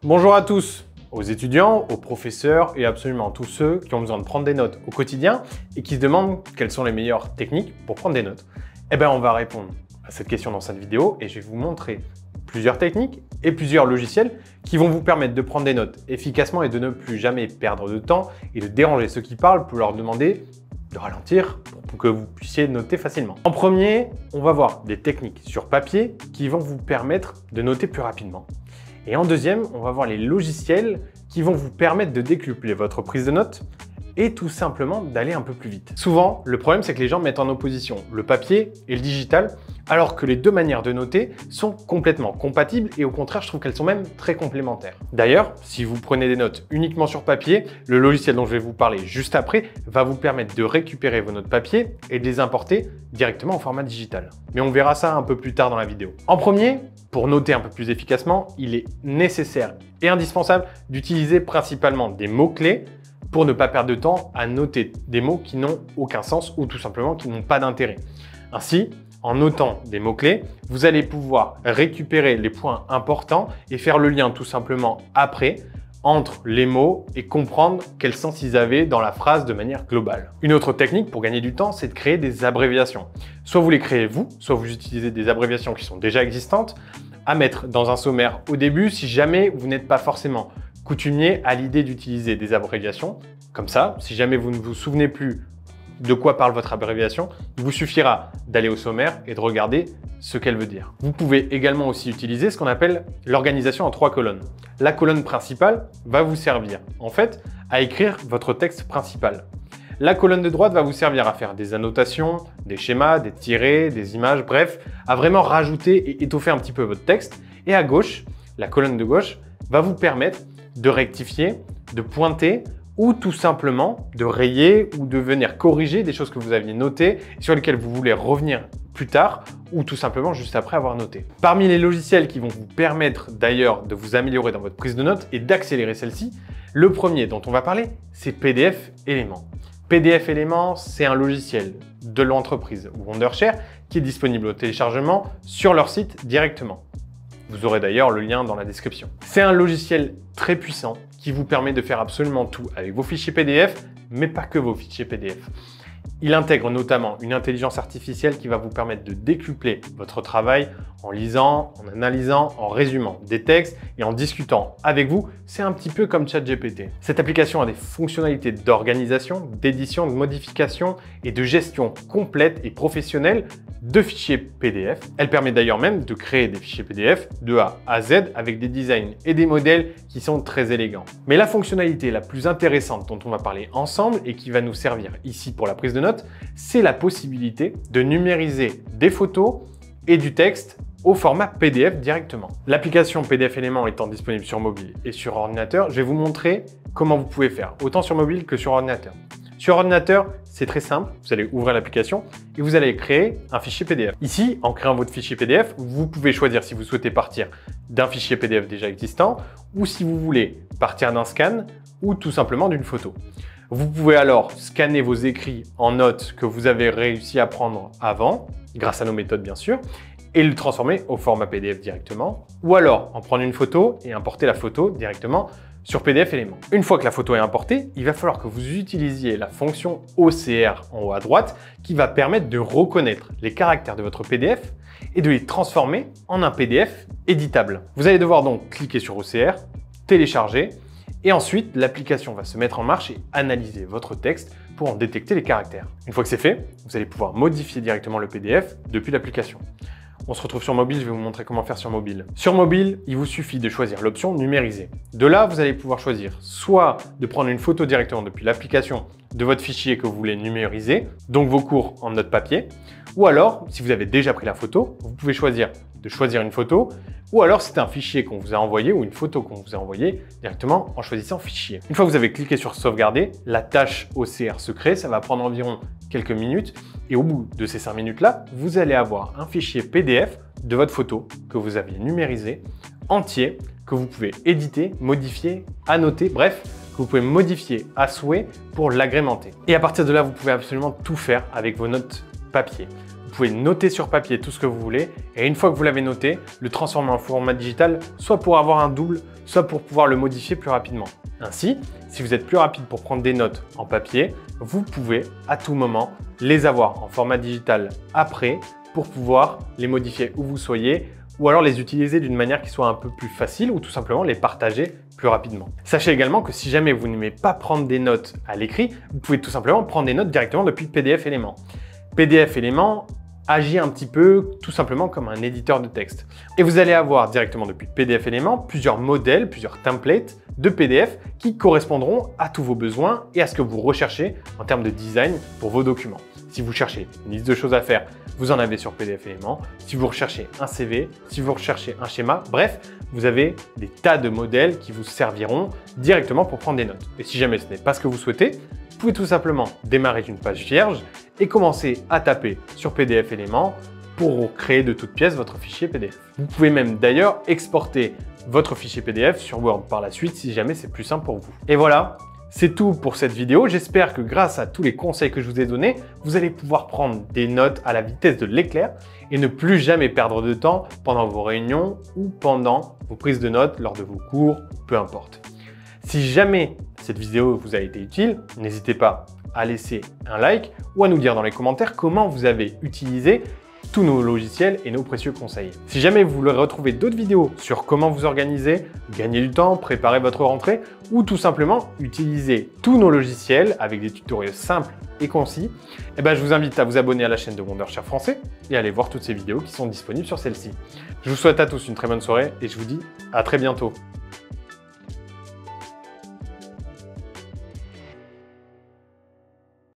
Bonjour à tous, aux étudiants, aux professeurs et absolument tous ceux qui ont besoin de prendre des notes au quotidien et qui se demandent quelles sont les meilleures techniques pour prendre des notes. Eh bien, on va répondre à cette question dans cette vidéo et je vais vous montrer plusieurs techniques et plusieurs logiciels qui vont vous permettre de prendre des notes efficacement et de ne plus jamais perdre de temps et de déranger ceux qui parlent pour leur demander de ralentir pour que vous puissiez noter facilement. En premier, on va voir des techniques sur papier qui vont vous permettre de noter plus rapidement. Et en deuxième, on va voir les logiciels qui vont vous permettre de décupler votre prise de notes et tout simplement d'aller un peu plus vite. Souvent, le problème, c'est que les gens mettent en opposition le papier et le digital, alors que les deux manières de noter sont complètement compatibles et au contraire, je trouve qu'elles sont même très complémentaires. D'ailleurs, si vous prenez des notes uniquement sur papier, le logiciel dont je vais vous parler juste après va vous permettre de récupérer vos notes papier et de les importer directement en format digital. Mais on verra ça un peu plus tard dans la vidéo. En premier, pour noter un peu plus efficacement, il est nécessaire et indispensable d'utiliser principalement des mots-clés pour ne pas perdre de temps à noter des mots qui n'ont aucun sens ou tout simplement qui n'ont pas d'intérêt. Ainsi, en notant des mots-clés, vous allez pouvoir récupérer les points importants et faire le lien tout simplement après entre les mots et comprendre quel sens ils avaient dans la phrase de manière globale. Une autre technique pour gagner du temps, c'est de créer des abréviations. Soit vous les créez vous, soit vous utilisez des abréviations qui sont déjà existantes à mettre dans un sommaire au début si jamais vous n'êtes pas forcément coutumier à l'idée d'utiliser des abréviations. Comme ça, si jamais vous ne vous souvenez plus de quoi parle votre abréviation, il vous suffira d'aller au sommaire et de regarder ce qu'elle veut dire. Vous pouvez également aussi utiliser ce qu'on appelle l'organisation en 3 colonnes. La colonne principale va vous servir, en fait, à écrire votre texte principal. La colonne de droite va vous servir à faire des annotations, des schémas, des tirets, des images, bref, à vraiment rajouter et étoffer un petit peu votre texte. Et à gauche, la colonne de gauche va vous permettre de rectifier, de pointer ou tout simplement de rayer ou de venir corriger des choses que vous aviez notées sur lesquelles vous voulez revenir plus tard ou tout simplement juste après avoir noté. Parmi les logiciels qui vont vous permettre d'ailleurs de vous améliorer dans votre prise de notes et d'accélérer celle-ci, le premier dont on va parler, c'est PDF Element. PDF Element, c'est un logiciel de l'entreprise Wondershare qui est disponible au téléchargement sur leur site directement. Vous aurez d'ailleurs le lien dans la description. C'est un logiciel très puissant qui vous permet de faire absolument tout avec vos fichiers PDF, mais pas que vos fichiers PDF. Il intègre notamment une intelligence artificielle qui va vous permettre de décupler votre travail en lisant, en analysant, en résumant des textes et en discutant avec vous. C'est un petit peu comme ChatGPT. Cette application a des fonctionnalités d'organisation, d'édition, de modification et de gestion complète et professionnelle de fichiers PDF. Elle permet d'ailleurs même de créer des fichiers PDF de A à Z avec des designs et des modèles qui sont très élégants. Mais la fonctionnalité la plus intéressante dont on va parler ensemble et qui va nous servir ici pour la prise de notes, c'est la possibilité de numériser des photos et du texte au format PDF directement. L'application PDF Element étant disponible sur mobile et sur ordinateur, je vais vous montrer comment vous pouvez faire, autant sur mobile que sur ordinateur. Sur ordinateur, c'est très simple, vous allez ouvrir l'application et vous allez créer un fichier PDF. Ici, en créant votre fichier PDF, vous pouvez choisir si vous souhaitez partir d'un fichier PDF déjà existant ou si vous voulez partir d'un scan ou tout simplement d'une photo. Vous pouvez alors scanner vos écrits en notes que vous avez réussi à prendre avant, grâce à nos méthodes bien sûr, et le transformer au format PDF directement, ou alors en prendre une photo et importer la photo directement sur PDF Element. Une fois que la photo est importée, il va falloir que vous utilisiez la fonction OCR en haut à droite qui va permettre de reconnaître les caractères de votre PDF et de les transformer en un PDF éditable. Vous allez devoir donc cliquer sur OCR, télécharger et ensuite l'application va se mettre en marche et analyser votre texte pour en détecter les caractères. Une fois que c'est fait, vous allez pouvoir modifier directement le PDF depuis l'application. On se retrouve sur mobile, je vais vous montrer comment faire sur mobile. Sur mobile, il vous suffit de choisir l'option numériser. De là, vous allez pouvoir choisir soit de prendre une photo directement depuis l'application de votre fichier que vous voulez numériser, donc vos cours en note papier, ou alors, si vous avez déjà pris la photo, vous pouvez choisir de choisir une photo, ou alors c'est un fichier qu'on vous a envoyé ou une photo qu'on vous a envoyée directement en choisissant fichier. Une fois que vous avez cliqué sur sauvegarder, la tâche OCR se crée, ça va prendre environ quelques minutes et au bout de ces 5 minutes-là, vous allez avoir un fichier PDF de votre photo que vous aviez numérisé, entier, que vous pouvez éditer, modifier, annoter, bref, que vous pouvez modifier à souhait pour l'agrémenter. Et à partir de là, vous pouvez absolument tout faire avec vos notes papier. Vous pouvez noter sur papier tout ce que vous voulez et une fois que vous l'avez noté, le transformer en format digital, soit pour avoir un double, soit pour pouvoir le modifier plus rapidement. Ainsi, si vous êtes plus rapide pour prendre des notes en papier, vous pouvez à tout moment les avoir en format digital après pour pouvoir les modifier où vous soyez ou alors les utiliser d'une manière qui soit un peu plus facile ou tout simplement les partager plus rapidement. Sachez également que si jamais vous n'aimez pas prendre des notes à l'écrit, vous pouvez tout simplement prendre des notes directement depuis PDF Éléments. PDF Éléments agit un petit peu tout simplement comme un éditeur de texte. Et vous allez avoir directement depuis PDF Éléments plusieurs modèles, plusieurs templates de PDF qui correspondront à tous vos besoins et à ce que vous recherchez en termes de design pour vos documents. Si vous cherchez une liste de choses à faire, vous en avez sur PDF Éléments. Si vous recherchez un CV, si vous recherchez un schéma, bref, vous avez des tas de modèles qui vous serviront directement pour prendre des notes. Et si jamais ce n'est pas ce que vous souhaitez, vous pouvez tout simplement démarrer une page vierge et commencer à taper sur PDF Éléments pour créer de toutes pièces votre fichier PDF. Vous pouvez même d'ailleurs exporter votre fichier PDF sur Word par la suite si jamais c'est plus simple pour vous. Et voilà, c'est tout pour cette vidéo. J'espère que grâce à tous les conseils que je vous ai donnés, vous allez pouvoir prendre des notes à la vitesse de l'éclair et ne plus jamais perdre de temps pendant vos réunions ou pendant vos prises de notes lors de vos cours, peu importe. Si jamais cette vidéo vous a été utile, n'hésitez pas à laisser un like ou à nous dire dans les commentaires comment vous avez utilisé tous nos logiciels et nos précieux conseils. Si jamais vous voulez retrouver d'autres vidéos sur comment vous organiser, gagner du temps, préparer votre rentrée ou tout simplement utiliser tous nos logiciels avec des tutoriels simples et concis, je vous invite à vous abonner à la chaîne de Wondershare Français et à aller voir toutes ces vidéos qui sont disponibles sur celle-ci. Je vous souhaite à tous une très bonne soirée et je vous dis à très bientôt.